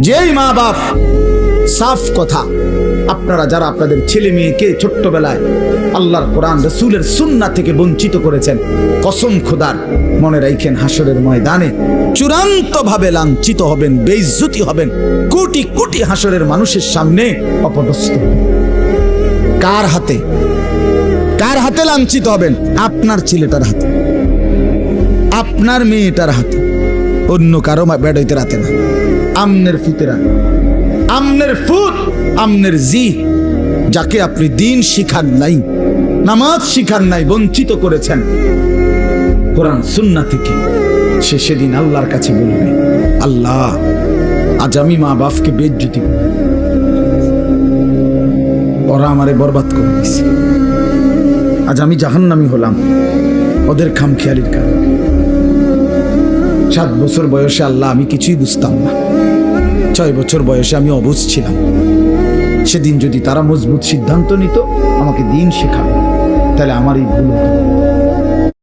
যেই মা বাপ, সাফ কথা, আপনারা যারা আপনাদের ছেলে মেয়েকে ছোট্টবেলায় আল্লাহর কোরআন রাসূলের সুন্নাহ থেকে বঞ্চিত করেছেন, কসম খোদার মনে রাখেন হাসরের ময়দানে চূড়ান্ত ভাবে লাঞ্ছিত হবেন, বেইজ্জতি হবেন, কোটি কোটি হাসরের মানুষের সামনে অপদস্থ। কার হাতে? কার হাতে লাঞ্ছিত হবেন? আপনার ছেলেটার হাতে, আপনার মেয়েটার হাতে, অন্য কারো বেড়াইতে রাতে না। আমনের ফুতেরা, আমনের ফুত, আমনের জি, যাকে আপনি দিন শিখান নাই, নামাজ শিখান নাই, বঞ্চিত করেছেন কোরআন সুন্নাহ থেকে, সে সেদিন আল্লাহর কাছে বলবে, আল্লাহ আজ আমি মা বাপকে বেইজ্জতি, ওরা আমারে বরবাদ করে দিয়েছে, আজ আমি জাহান্নামী হলাম ওদের খামখেয়ালির কারণে। 7 বছর বয়সে আল্লাহ আমি কিছুই বুঝতাম না, 6 বছর বয়সে আমি অবুঝ ছিলাম। সেদিন যদি তারা মজবুত সিদ্ধান্ত নিত আমাকে দিন শেখাবে, তাহলে আমার এই ভুল হতো।